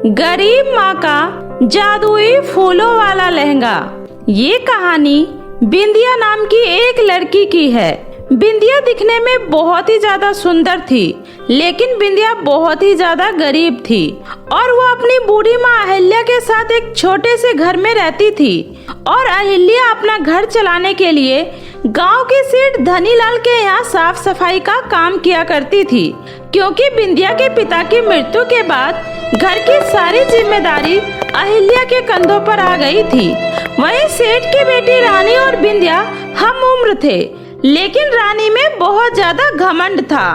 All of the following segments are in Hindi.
गरीब माँ का जादुई फूलों वाला लहंगा। ये कहानी बिंदिया नाम की एक लड़की की है। बिंदिया दिखने में बहुत ही ज्यादा सुंदर थी, लेकिन बिंदिया बहुत ही ज्यादा गरीब थी और वो अपनी बूढ़ी माँ अहिल्या के साथ एक छोटे से घर में रहती थी। और अहिल्या अपना घर चलाने के लिए गांव के सेठ धनीलाल के यहाँ साफ सफाई का काम किया करती थी, क्योंकि बिंदिया के पिता की मृत्यु के बाद घर की सारी जिम्मेदारी अहिल्या के कंधों पर आ गई थी। वहीं सेठ की बेटी रानी और बिंदिया हम उम्र थे, लेकिन रानी में बहुत ज्यादा घमंड था।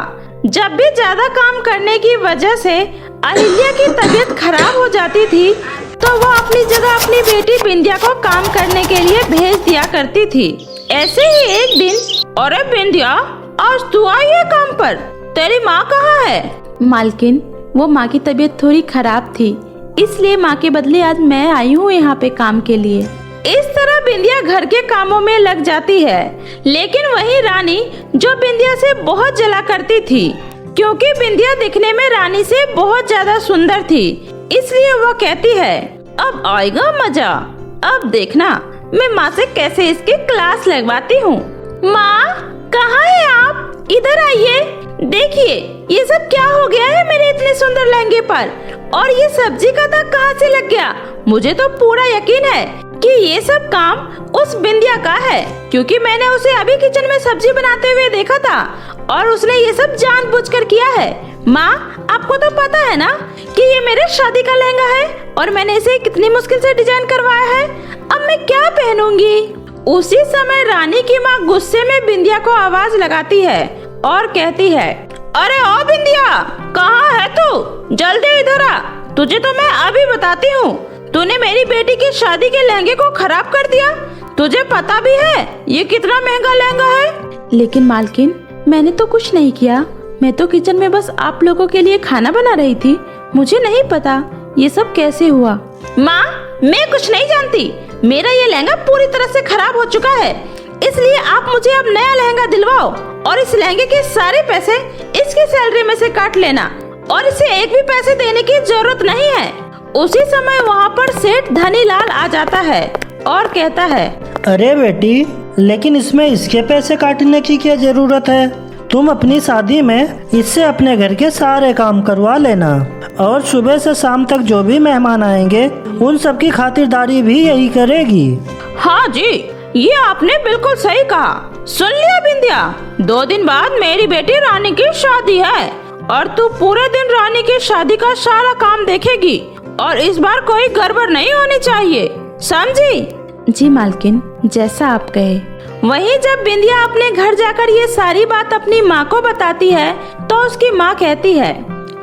जब भी ज्यादा काम करने की वजह से अहिल्या की तबीयत खराब हो जाती थी, तो वो अपनी जगह अपनी बेटी बिंदिया को काम करने के लिए भेज दिया करती थी। ऐसे ही एक दिन, अरे बिंदिया, आज तू आई है काम पर, तेरी माँ कहाँ है? मालकिन, वो माँ की तबीयत थोड़ी खराब थी, इसलिए माँ के बदले आज मैं आई हूँ यहाँ पे काम के लिए। इस तरह बिंदिया घर के कामों में लग जाती है, लेकिन वही रानी जो बिंदिया से बहुत जला करती थी, क्योंकि बिंदिया दिखने में रानी से बहुत ज्यादा सुंदर थी, इसलिए वो कहती है, अब आएगा मजा, अब देखना मैं माँ से कैसे इसकी क्लास लगवाती हूँ। माँ, कहाँ है आप? इधर आइए, देखिए ये सब क्या हो गया है मेरे इतने सुंदर लहंगे पर, और ये सब्जी का दाग कहाँ से लग गया? मुझे तो पूरा यकीन है कि ये सब काम उस बिंदिया का है, क्योंकि मैंने उसे अभी किचन में सब्जी बनाते हुए देखा था और उसने ये सब जानबूझकर किया है। माँ, आपको तो पता है ना कि ये मेरे शादी का लहंगा है और मैंने इसे कितनी मुश्किल से डिजाइन करवाया है। अब मैं क्या पहनूंगी? उसी समय रानी की माँ गुस्से में बिंदिया को आवाज लगाती है और कहती है, अरे ओ बिंदिया, कहाँ है तू? जल्दी इधर आ, तुझे तो मैं अभी बताती हूँ। तूने मेरी बेटी की शादी के लहंगे को खराब कर दिया। तुझे पता भी है ये कितना महंगा लहंगा है? लेकिन मालकिन, मैंने तो कुछ नहीं किया, मैं तो किचन में बस आप लोगों के लिए खाना बना रही थी, मुझे नहीं पता ये सब कैसे हुआ। माँ, मैं कुछ नहीं जानती, मेरा ये लहंगा पूरी तरह से खराब हो चुका है, इसलिए आप मुझे अब नया लहंगा दिलवाओ और इस लहंगे के सारे पैसे इसकी सैलरी में से काट लेना और इसे एक भी पैसे देने की जरूरत नहीं है। उसी समय वहाँ पर सेठ धनीलाल आ जाता है और कहता है, अरे बेटी, लेकिन इसमें इसके पैसे काटने की क्या जरूरत है? तुम अपनी शादी में इससे अपने घर के सारे काम करवा लेना और सुबह से शाम तक जो भी मेहमान आएंगे उन सब की खातिरदारी भी यही करेगी। हाँ जी, ये आपने बिल्कुल सही कहा। सुन लिया बिंदिया, 2 दिन बाद मेरी बेटी रानी की शादी है और तू पूरे दिन रानी की शादी का सारा काम देखेगी और इस बार कोई गड़बड़ नहीं होनी चाहिए, समझी? जी मालकिन, जैसा आप कहे। वहीं जब बिंदिया अपने घर जाकर ये सारी बात अपनी माँ को बताती है, तो उसकी माँ कहती है,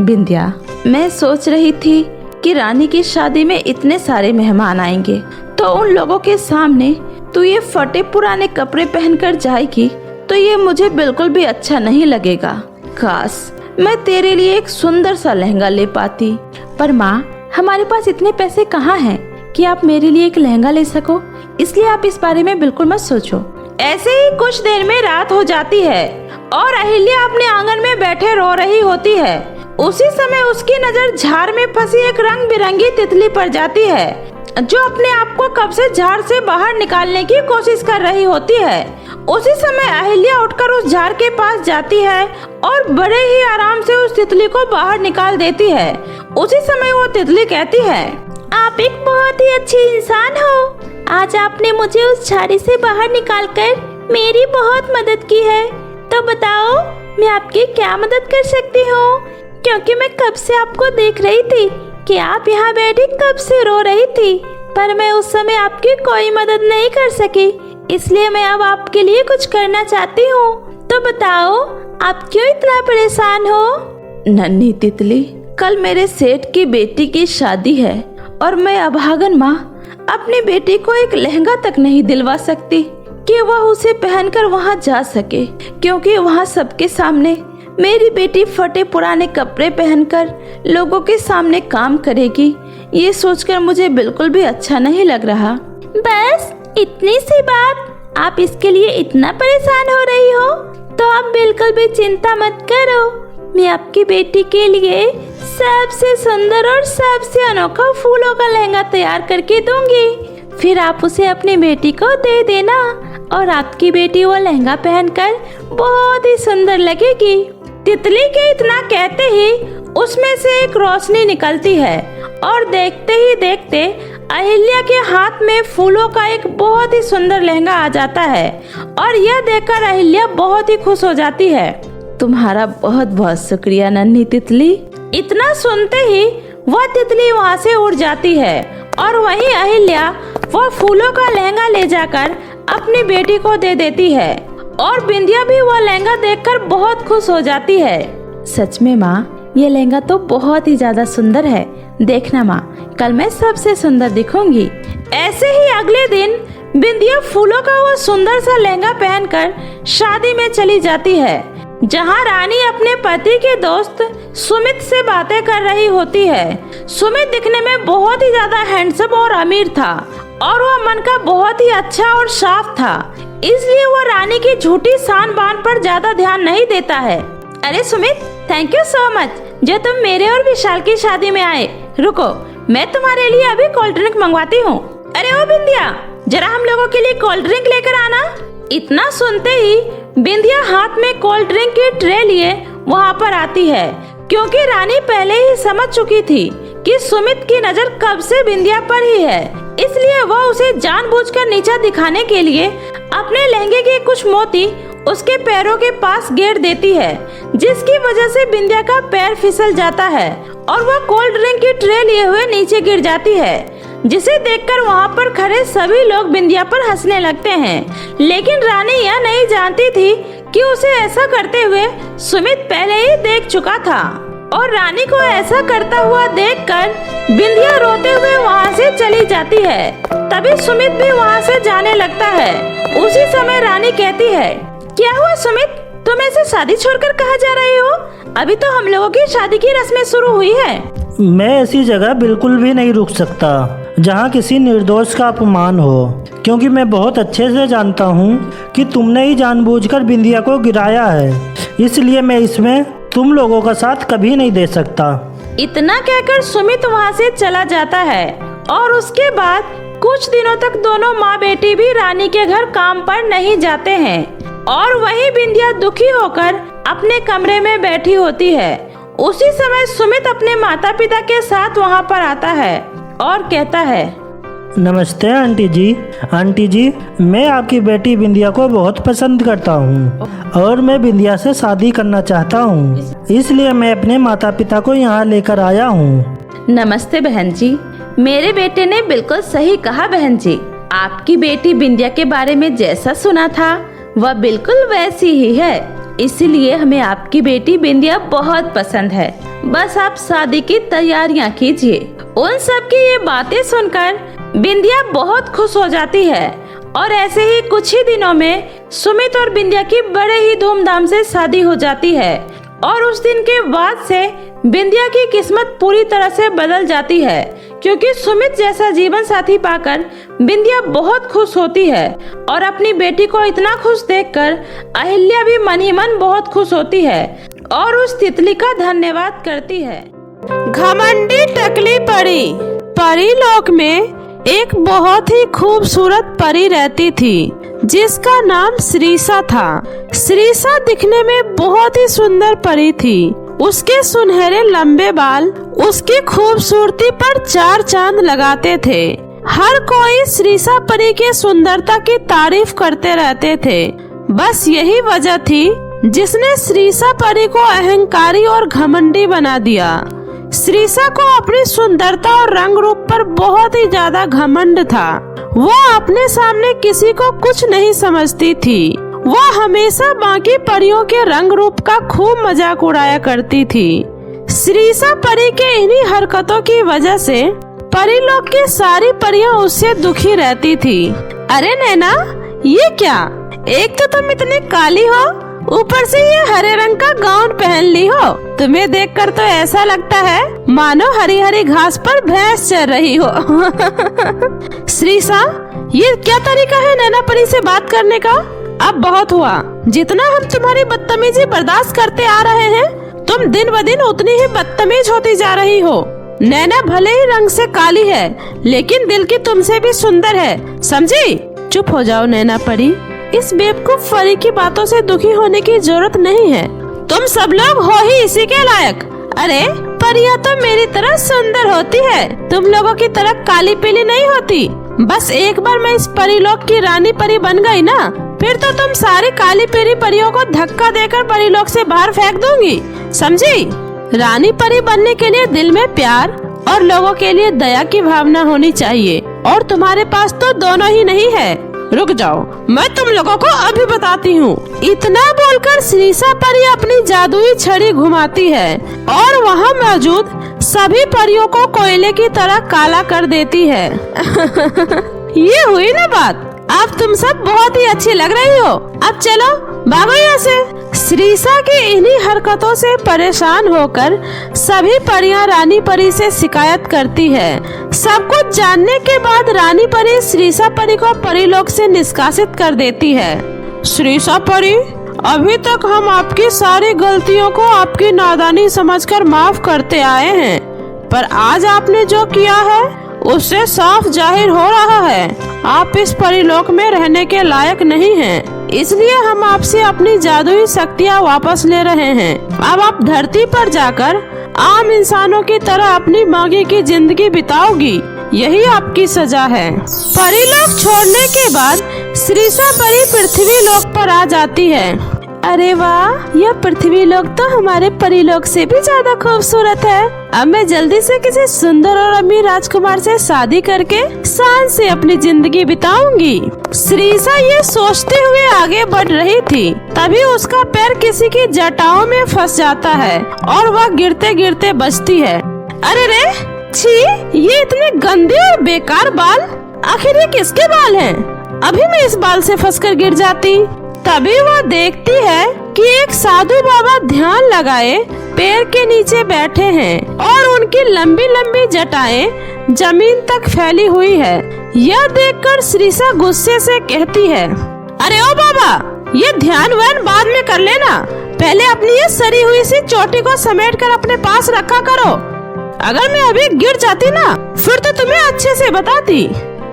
बिंदिया, मैं सोच रही थी कि रानी की शादी में इतने सारे मेहमान आएंगे, तो उन लोगों के सामने तू ये फटे पुराने कपड़े पहनकर जाएगी तो ये मुझे बिल्कुल भी अच्छा नहीं लगेगा। काश मैं तेरे लिए एक सुंदर सा लहंगा ले पाती, पर माँ, हमारे पास इतने पैसे कहाँ हैं कि आप मेरे लिए एक लहंगा ले सको, इसलिए आप इस बारे में बिल्कुल मत सोचो। ऐसे ही कुछ देर में रात हो जाती है और अहिल्या अपने आंगन में बैठे रो रही होती है। उसी समय उसकी नजर झाड़ में फंसी एक रंग बिरंगी तितली पर जाती है, जो अपने आप को कब से झाड़ से बाहर निकालने की कोशिश कर रही होती है। उसी समय अहिल्या उठकर उस झाड़ के पास जाती है और बड़े ही आराम से उस तितली को बाहर निकाल देती है। उसी समय वो तितली कहती है, आप एक बहुत ही अच्छे इंसान हो, आज आपने मुझे उस झाड़ी से बाहर निकालकर मेरी बहुत मदद की है। तो बताओ, मैं आपकी क्या मदद कर सकती हूँ? क्योंकि मैं कब से आपको देख रही थी कि आप यहाँ बैठी कब से रो रही थी, पर मैं उस समय आपकी कोई मदद नहीं कर सकी, इसलिए मैं अब आपके लिए कुछ करना चाहती हूँ। तो बताओ, आप क्यों इतना परेशान हो? नन्ही तितली, कल मेरे सेठ की बेटी की शादी है और मैं अभागन माँ अपनी बेटी को एक लहंगा तक नहीं दिलवा सकती कि वह उसे पहनकर वहाँ जा सके, क्योंकि वहाँ सबके सामने मेरी बेटी फटे पुराने कपड़े पहनकर लोगों के सामने काम करेगी। ये सोचकर मुझे बिल्कुल भी अच्छा नहीं लग रहा। बस इतनी सी बात, आप इसके लिए इतना परेशान हो रही हो, तो आप बिल्कुल भी चिंता मत करो, मैं आपकी बेटी के लिए सबसे सुंदर और सबसे अनोखा फूलों का लहंगा तैयार करके दूंगी। फिर आप उसे अपनी बेटी को दे देना और आपकी बेटी वो लहंगा पहनकर बहुत ही सुंदर लगेगी। तितली के इतना कहते ही उसमें से एक रोशनी निकलती है और देखते ही देखते अहिल्या के हाथ में फूलों का एक बहुत ही सुंदर लहंगा आ जाता है और यह देखकर अहिल्या बहुत ही खुश हो जाती है। तुम्हारा बहुत बहुत शुक्रिया नन्ही तितली। इतना सुनते ही वह तितली वहाँ से उड़ जाती है और वहीं अहिल्या वह फूलों का लहंगा ले जाकर अपनी बेटी को दे देती है और बिंदिया भी वह लहंगा देखकर बहुत खुश हो जाती है। सच में माँ, ये लहंगा तो बहुत ही ज्यादा सुंदर है। देखना माँ, कल मैं सबसे सुंदर दिखूंगी। ऐसे ही अगले दिन बिंदिया फूलों का वह सुंदर सा लहंगा पहनकर शादी में चली जाती है, जहाँ रानी अपने पति के दोस्त सुमित से बातें कर रही होती है। सुमित दिखने में बहुत ही ज्यादा हैंडसम और अमीर था और वह मन का बहुत ही अच्छा और साफ था, इसलिए वह रानी की झूठी शान बान पर ज्यादा ध्यान नहीं देता है। अरे Sumit, thank you so much जो तुम मेरे और विशाल की शादी में आए। रुको, मैं तुम्हारे लिए अभी कोल्ड ड्रिंक मंगवाती हूँ। अरे ओ बिंदिया, जरा हम लोगों के लिए कोल्ड ड्रिंक लेकर आना। इतना सुनते ही बिंदिया हाथ में कोल्ड ड्रिंक की ट्रे लिए वहाँ पर आती है, क्योंकि रानी पहले ही समझ चुकी थी कि सुमित की नजर कब से बिंदिया पर ही है, इसलिए वह उसे जानबूझकर नीचा दिखाने के लिए अपने लहंगे के कुछ मोती उसके पैरों के पास गेर देती है, जिसकी वजह से बिंदिया का पैर फिसल जाता है और वह कोल्ड ड्रिंक की ट्रे लिए हुए नीचे गिर जाती है, जिसे देखकर वहाँ पर खड़े सभी लोग बिंदिया पर हंसने लगते हैं। लेकिन रानी यह नहीं जानती थी कि उसे ऐसा करते हुए सुमित पहले ही देख चुका था और रानी को ऐसा करता हुआ देखकर बिंदिया रोते हुए वहाँ से चली जाती है। तभी सुमित भी वहाँ से जाने लगता है। उसी समय रानी कहती है, क्या हुआ सुमित, तुम ऐसे शादी छोड़कर कहाँ जा रहे हो? अभी तो हम लोगों की शादी की रस्में शुरू हुई है। मैं ऐसी जगह बिल्कुल भी नहीं रुक सकता जहाँ किसी निर्दोष का अपमान हो, क्योंकि मैं बहुत अच्छे से जानता हूँ कि तुमने ही जानबूझकर बिंदिया को गिराया है, इसलिए मैं इसमें तुम लोगों का साथ कभी नहीं दे सकता। इतना कहकर सुमित वहाँ से चला जाता है और उसके बाद कुछ दिनों तक दोनों माँ बेटी भी रानी के घर काम पर नहीं जाते हैं और वहीं बिंदिया दुखी होकर अपने कमरे में बैठी होती है। उसी समय सुमित अपने माता पिता के साथ वहाँ पर आता है और कहता है, नमस्ते आंटी जी। आंटी जी, मैं आपकी बेटी बिंदिया को बहुत पसंद करता हूँ और मैं बिंदिया से शादी करना चाहता हूँ, इसलिए मैं अपने माता पिता को यहाँ लेकर आया हूँ। नमस्ते बहन जी, मेरे बेटे ने बिल्कुल सही कहा बहन जी। आपकी बेटी बिंदिया के बारे में जैसा सुना था वह बिल्कुल वैसी ही है, इसलिए हमें आपकी बेटी बिंदिया बहुत पसंद है। बस आप शादी की तैयारियां कीजिए। उन सब की ये बातें सुनकर बिंदिया बहुत खुश हो जाती है और ऐसे ही कुछ ही दिनों में सुमित और बिंदिया की बड़े ही धूमधाम से शादी हो जाती है और उस दिन के बाद से बिंदिया की किस्मत पूरी तरह से बदल जाती है, क्योंकि सुमित जैसा जीवन साथी पाकर बिंदिया बहुत खुश होती है और अपनी बेटी को इतना खुश देखकर अहिल्या भी मन ही मन बहुत खुश होती है और उस तितली का धन्यवाद करती है। घमंडी टकली परी। परी लोक में एक बहुत ही खूबसूरत परी रहती थी, जिसका नाम श्रीसा था। श्रीसा दिखने में बहुत ही सुंदर परी थी। उसके सुनहरे लंबे बाल उसकी खूबसूरती पर चार चांद लगाते थे। हर कोई श्रीसा परी के सुंदरता की तारीफ करते रहते थे। बस यही वजह थी जिसने श्रीसा परी को अहंकारी और घमंडी बना दिया। श्रीसा को अपनी सुंदरता और रंग रूप पर बहुत ही ज्यादा घमंड था। वो अपने सामने किसी को कुछ नहीं समझती थी। वो हमेशा बाकी परियों के रंग रूप का खूब मजाक उड़ाया करती थी। श्रीसा परी के इन्हीं हरकतों की वजह से परी लोग की सारी परियां उससे दुखी रहती थी। अरे नैना, ये क्या? एक तो तुम इतनी काली हो, ऊपर से ये हरे रंग का गाउन पहन ली हो। तुम्हें देखकर तो ऐसा लगता है मानो हरी हरी घास पर भैंस चर रही हो। श्रीसा, ये क्या तरीका है नैना परी से बात करने का? अब बहुत हुआ। जितना हम तुम्हारी बदतमीजी बर्दाश्त करते आ रहे हैं, तुम दिन ब दिन उतनी ही बदतमीज होती जा रही हो। नैना भले ही रंग से काली है, लेकिन दिल की तुमसे भी सुंदर है, समझी? चुप हो जाओ नैना परी, इस बेवकूफ परी की बातों से दुखी होने की जरूरत नहीं है। तुम सब लोग हो ही इसी के लायक। अरे परियां तो मेरी तरह सुंदर होती है, तुम लोगों की तरह काली पीली नहीं होती। बस एक बार मैं इस परीलोक की रानी परी बन गई ना, फिर तो तुम सारी काली पीली परियों को धक्का देकर परीलोक से बाहर फेंक दूंगी, समझी? रानी परी बनने के लिए दिल में प्यार और लोगों के लिए दया की भावना होनी चाहिए, और तुम्हारे पास तो दोनों ही नहीं है। रुक जाओ, मैं तुम लोगों को अभी बताती हूँ। इतना बोलकर श्रीसा परी अपनी जादुई छड़ी घुमाती है और वहाँ मौजूद सभी परियों को कोयले की तरह काला कर देती है। ये हुई ना बात। अब तुम सब बहुत ही अच्छी लग रही हो। अब चलो भागो यहाँ से। श्रीसा की इन्हीं हरकतों से परेशान होकर सभी परियां रानी परी से शिकायत करती है। सब कुछ जानने के बाद रानी परी श्रीसा परी को परीलोक से निष्कासित कर देती है। श्रीसा परी, अभी तक हम आपकी सारी गलतियों को आपकी नादानी समझकर माफ करते आए हैं, पर आज आपने जो किया है उससे साफ जाहिर हो रहा है आप इस परीलोक में रहने के लायक नहीं हैं। इसलिए हम आपसे अपनी जादुई शक्तियाँ वापस ले रहे हैं। अब आप धरती पर जाकर आम इंसानों की तरह अपनी बाकी की जिंदगी बिताओगी, यही आपकी सजा है। परीलोक छोड़ने के बाद श्रीसा परी पृथ्वी लोक पर आ जाती है। अरे वाह, यह पृथ्वी लोक तो हमारे परीलोक से भी ज्यादा खूबसूरत है। अब मैं जल्दी से किसी सुंदर और अमीर राजकुमार से शादी करके शान से अपनी जिंदगी बिताऊंगी। श्रीसा ये सोचते हुए आगे बढ़ रही थी, तभी उसका पैर किसी की जटाओं में फंस जाता है और वह गिरते गिरते बचती है। अरे रे, छी, ये इतने गंदे और बेकार बाल, आखिर ये किसके बाल हैं? अभी मैं इस बाल से फंसकर गिर जाती। तभी वह देखती है कि एक साधु बाबा ध्यान लगाए पेड़ के नीचे बैठे हैं और उनकी लंबी लंबी जटाएं जमीन तक फैली हुई है। यह देखकर श्रीसा गुस्से से कहती है, अरे ओ बाबा, ये ध्यान व्यान बाद में कर लेना, पहले अपनी ये सरी हुई सी चोटी को समेट कर अपने पास रखा करो। अगर मैं अभी गिर जाती ना, फिर तो तुम्हें अच्छे से बताती।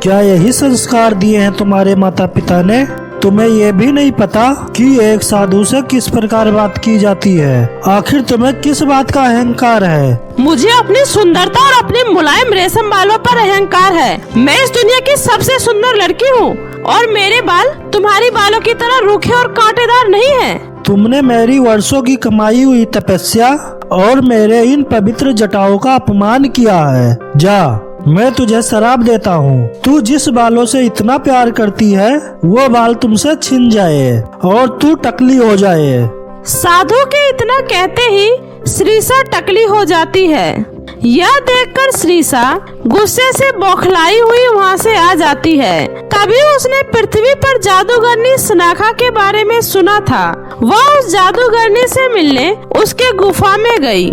क्या यही संस्कार दिए हैं तुम्हारे माता पिता ने? तुम्हें ये भी नहीं पता कि एक साधु से किस प्रकार बात की जाती है? आखिर तुम्हें किस बात का अहंकार है? मुझे अपनी सुंदरता और अपने मुलायम रेशम बालों पर अहंकार है। मैं इस दुनिया की सबसे सुंदर लड़की हूँ और मेरे बाल तुम्हारी बालों की तरह रूखे और कांटेदार नहीं है। तुमने मेरी वर्षों की कमाई हुई तपस्या और मेरे इन पवित्र जटाओं का अपमान किया है। जा, मैं तुझे शराप देता हूँ, तू जिस बालों से इतना प्यार करती है वो बाल तुमसे छिन जाए और तू टकली हो जाए। साधु के इतना कहते ही श्रीसा टकली हो जाती है। यह देखकर श्रीसा गुस्से से बौखलाई हुई वहाँ से आ जाती है। तभी उसने पृथ्वी पर जादूगरनी सुनाखा के बारे में सुना था। वह उस जादूगरनी से मिलने उसके गुफा में गई।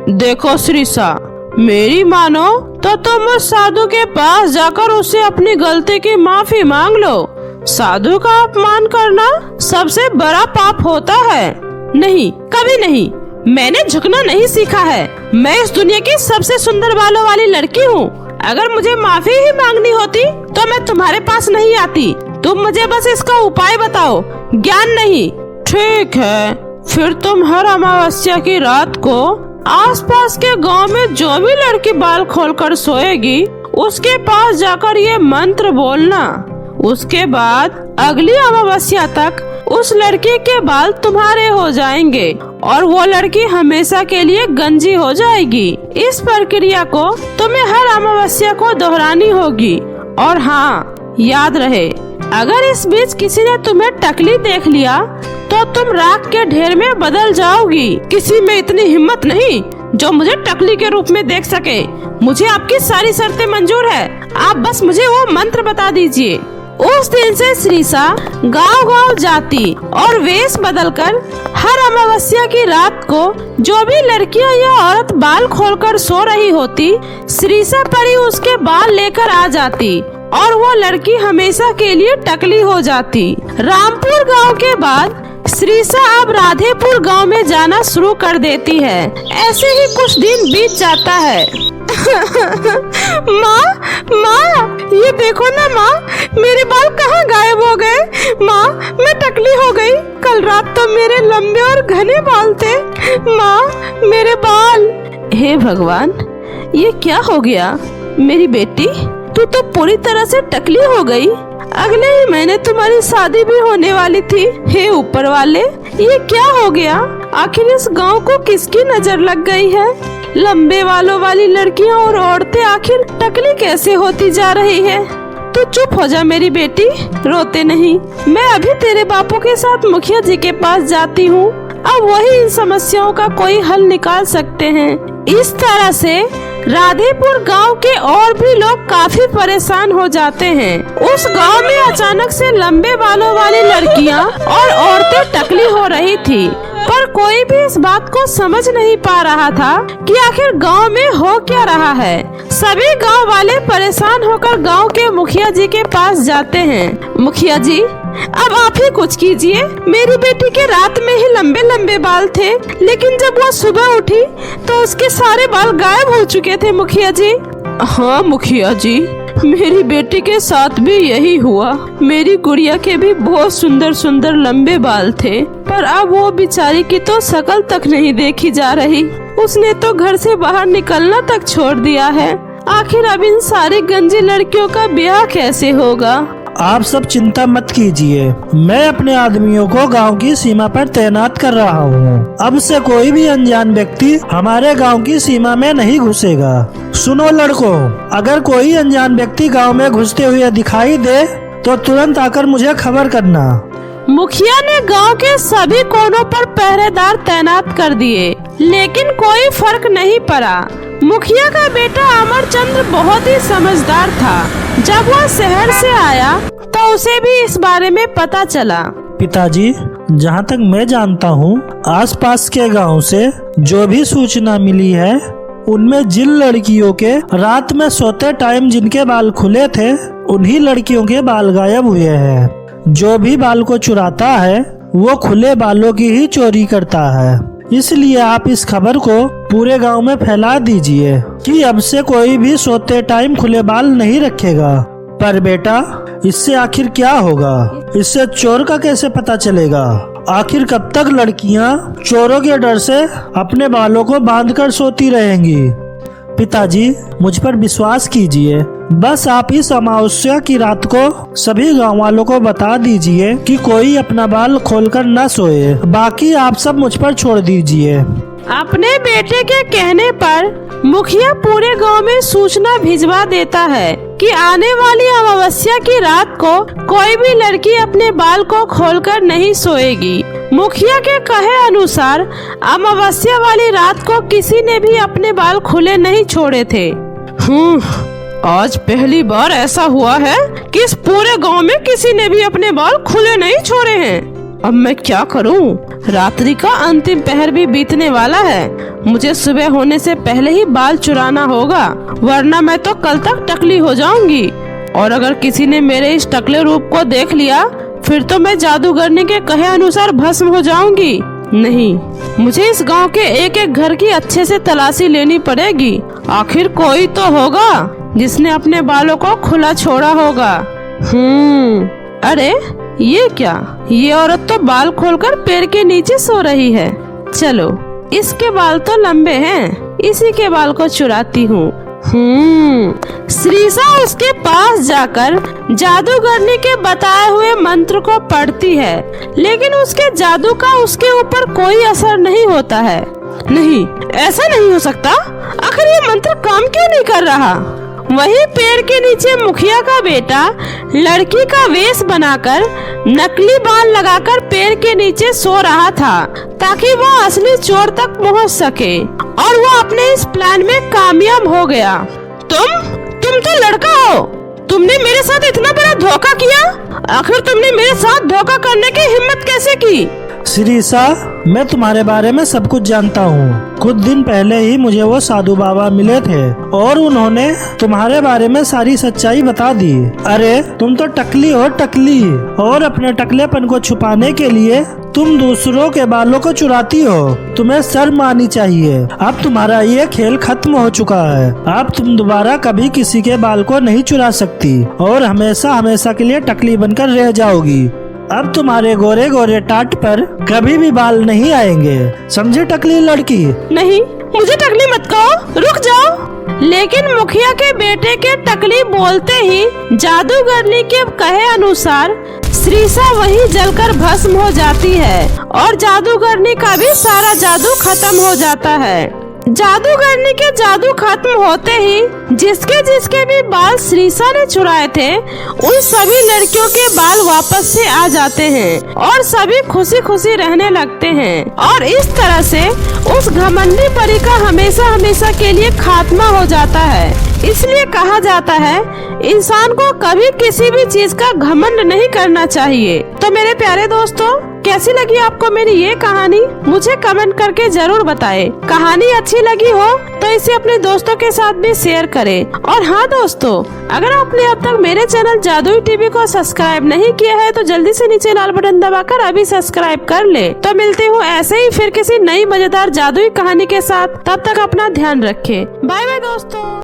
देखो श्रीसा, मेरी मानो तो तुम उस साधु के पास जाकर उससे अपनी गलती की माफी मांग लो। साधु का अपमान करना सबसे बड़ा पाप होता है। नहीं, कभी नहीं, मैंने झुकना नहीं सीखा है। मैं इस दुनिया की सबसे सुंदर बालों वाली लड़की हूँ। अगर मुझे माफी ही मांगनी होती तो मैं तुम्हारे पास नहीं आती। तुम मुझे बस इसका उपाय बताओ, ज्ञान नहीं। ठीक है, फिर तुम हर अमावस्या की रात को आसपास के गांव में जो भी लड़की बाल खोलकर सोएगी उसके पास जाकर ये मंत्र बोलना। उसके बाद अगली अमावस्या तक उस लड़की के बाल तुम्हारे हो जाएंगे और वो लड़की हमेशा के लिए गंजी हो जाएगी। इस प्रक्रिया को तुम्हें हर अमावस्या को दोहरानी होगी। और हाँ, याद रहे, अगर इस बीच किसी ने तुम्हें टकली देख लिया तो तुम राख के ढेर में बदल जाओगी। किसी में इतनी हिम्मत नहीं जो मुझे टकली के रूप में देख सके। मुझे आपकी सारी शर्तें मंजूर है, आप बस मुझे वो मंत्र बता दीजिए। उस दिन से श्रीसा गांव-गांव जाती और वेश बदलकर हर अमावस्या की रात को जो भी लड़कियां या औरत बाल खोलकर सो रही होती, श्रीसा परी उसके बाल लेकर आ जाती और वो लड़की हमेशा के लिए टकली हो जाती। रामपुर गांव के बाद श्रीषा अब राधेपुर गांव में जाना शुरू कर देती है। ऐसे ही कुछ दिन बीत जाता है। माँ, ये देखो ना माँ, मेरे बाल कहाँ गायब हो गए। माँ, मैं टकली हो गई। कल रात तो मेरे लंबे और घने बाल थे। माँ, मेरे बाल। हे भगवान, ये क्या हो गया मेरी बेटी, तू तो पूरी तरह से टकली हो गई। अगले ही महीने तुम्हारी शादी भी होने वाली थी। हे ऊपर वाले, ये क्या हो गया। आखिर इस गांव को किसकी नजर लग गई है। लंबे बालों वाली लड़कियां और औरतें आखिर टकली कैसे होती जा रही है। तू चुप हो जा मेरी बेटी, रोते नहीं। मैं अभी तेरे बापू के साथ मुखिया जी के पास जाती हूँ। अब वही इन समस्याओं का कोई हल निकाल सकते हैं। इस तरह से राधेपुर गांव के और भी लोग काफी परेशान हो जाते हैं। उस गांव में अचानक से लंबे बालों वाली लड़कियां और औरतें टकली हो रही थी, पर कोई भी इस बात को समझ नहीं पा रहा था कि आखिर गांव में हो क्या रहा है। सभी गांव वाले परेशान होकर गांव के मुखिया जी के पास जाते हैं। मुखिया जी, अब आप ही कुछ कीजिए। मेरी बेटी के रात में ही लंबे लंबे बाल थे, लेकिन जब वो सुबह उठी तो उसके सारे बाल गायब हो चुके थे। मुखिया जी। हाँ मुखिया जी, मेरी बेटी के साथ भी यही हुआ। मेरी गुड़िया के भी बहुत सुंदर सुंदर लंबे बाल थे, पर अब वो बेचारी की तो शकल तक नहीं देखी जा रही। उसने तो घर से बाहर निकलना तक छोड़ दिया है। आखिर अब इन सारी गंजी लड़कियों का ब्याह कैसे होगा। आप सब चिंता मत कीजिए, मैं अपने आदमियों को गांव की सीमा पर तैनात कर रहा हूँ। अब से कोई भी अनजान व्यक्ति हमारे गांव की सीमा में नहीं घुसेगा। सुनो लड़कों, अगर कोई अनजान व्यक्ति गांव में घुसते हुए दिखाई दे तो तुरंत आकर मुझे खबर करना। मुखिया ने गांव के सभी कोनों पर पहरेदार तैनात कर दिए, लेकिन कोई फर्क नहीं पड़ा। मुखिया का बेटा अमरचंद्र बहुत ही समझदार था। जब वह शहर से आया तो उसे भी इस बारे में पता चला। पिताजी, जहाँ तक मैं जानता हूँ, आसपास के गांव से जो भी सूचना मिली है, उनमें जिन लड़कियों के रात में सोते टाइम जिनके बाल खुले थे, उन्हीं लड़कियों के बाल गायब हुए हैं। जो भी बाल को चुराता है वो खुले बालों की ही चोरी करता है। इसलिए आप इस खबर को पूरे गांव में फैला दीजिए कि अब से कोई भी सोते टाइम खुले बाल नहीं रखेगा। पर बेटा, इससे आखिर क्या होगा? इससे चोर का कैसे पता चलेगा? आखिर कब तक लड़कियां चोरों के डर से अपने बालों को बांधकर सोती रहेंगी? पिताजी, मुझ पर विश्वास कीजिए। बस आप इस अमावस्या की रात को सभी गाँव वालों को बता दीजिए कि कोई अपना बाल खोलकर न सोए। बाकी आप सब मुझ पर छोड़ दीजिए। अपने बेटे के कहने पर मुखिया पूरे गांव में सूचना भिजवा देता है कि आने वाली अमावस्या की रात को कोई भी लड़की अपने बाल को खोलकर नहीं सोएगी। मुखिया के कहे अनुसार अमावस्या वाली रात को किसी ने भी अपने बाल खुले नहीं छोड़े थे। आज पहली बार ऐसा हुआ है कि इस पूरे गांव में किसी ने भी अपने बाल खुले नहीं छोड़े हैं। अब मैं क्या करूं? रात्रि का अंतिम पहर भी बीतने वाला है। मुझे सुबह होने से पहले ही बाल चुराना होगा, वरना मैं तो कल तक टकली हो जाऊंगी। और अगर किसी ने मेरे इस टकले रूप को देख लिया, फिर तो मैं जादूगरनी के कहे अनुसार भस्म हो जाऊंगी। नहीं, मुझे इस गांव के एक एक घर की अच्छे से तलाशी लेनी पड़ेगी। आखिर कोई तो होगा जिसने अपने बालों को खुला छोड़ा होगा। अरे ये क्या? ये औरत तो बाल खोलकर पेड़ के नीचे सो रही है। चलो, इसके बाल तो लंबे हैं, इसी के बाल को चुराती हूँ। श्रीषा उसके पास जाकर जादूगरनी के बताए हुए मंत्र को पढ़ती है, लेकिन उसके जादू का उसके ऊपर कोई असर नहीं होता है। नहीं, ऐसा नहीं हो सकता। आखिर ये मंत्र काम क्यों नहीं कर रहा? वहीं पेड़ के नीचे मुखिया का बेटा लड़की का वेश बनाकर नकली बाल लगाकर पेड़ के नीचे सो रहा था, ताकि वो असली चोर तक पहुंच सके, और वो अपने इस प्लान में कामयाब हो गया। तुम तो लड़का हो, तुमने मेरे साथ इतना बड़ा धोखा किया। आखिर तुमने मेरे साथ धोखा करने की हिम्मत कैसे की? श्रीसा, मैं तुम्हारे बारे में सब कुछ जानता हूँ। कुछ दिन पहले ही मुझे वो साधु बाबा मिले थे और उन्होंने तुम्हारे बारे में सारी सच्चाई बता दी। अरे तुम तो टकली हो, टकली, और अपने टकलेपन को छुपाने के लिए तुम दूसरों के बालों को चुराती हो। तुम्हें शर्म आनी चाहिए। अब तुम्हारा ये खेल खत्म हो चुका है। अब तुम दोबारा कभी किसी के बाल को नहीं चुरा सकती और हमेशा हमेशा के लिए टकली बनकर रह जाओगी। अब तुम्हारे गोरे गोरे टाट पर कभी भी बाल नहीं आएंगे, समझे टकली लड़की? नहीं, मुझे टकली मत कहो, रुक जाओ। लेकिन मुखिया के बेटे के टकली बोलते ही जादूगरनी के कहे अनुसार श्रीसा वही जलकर भस्म हो जाती है और जादूगरनी का भी सारा जादू खत्म हो जाता है। जादूगरनी के जादू खत्म होते ही जिसके जिसके भी बाल श्रीसा ने चुराए थे उन सभी लड़कियों के बाल वापस से आ जाते हैं और सभी खुशी खुशी रहने लगते हैं और इस तरह से उस घमंडी परी का हमेशा हमेशा के लिए खात्मा हो जाता है। इसलिए कहा जाता है इंसान को कभी किसी भी चीज का घमंड नहीं करना चाहिए। तो मेरे प्यारे दोस्तों, कैसी लगी आपको मेरी ये कहानी? मुझे कमेंट करके जरूर बताएं। कहानी अच्छी लगी हो तो इसे अपने दोस्तों के साथ भी शेयर करें। और हाँ दोस्तों, अगर आपने अब तक मेरे चैनल जादुई टीवी को सब्सक्राइब नहीं किया है तो जल्दी से नीचे लाल बटन दबाकर अभी सब्सक्राइब कर ले। तो मिलती हूँ ऐसे ही फिर किसी नई मजेदार जादुई कहानी के साथ। तब तक अपना ध्यान रखें। बाय बाय दोस्तों।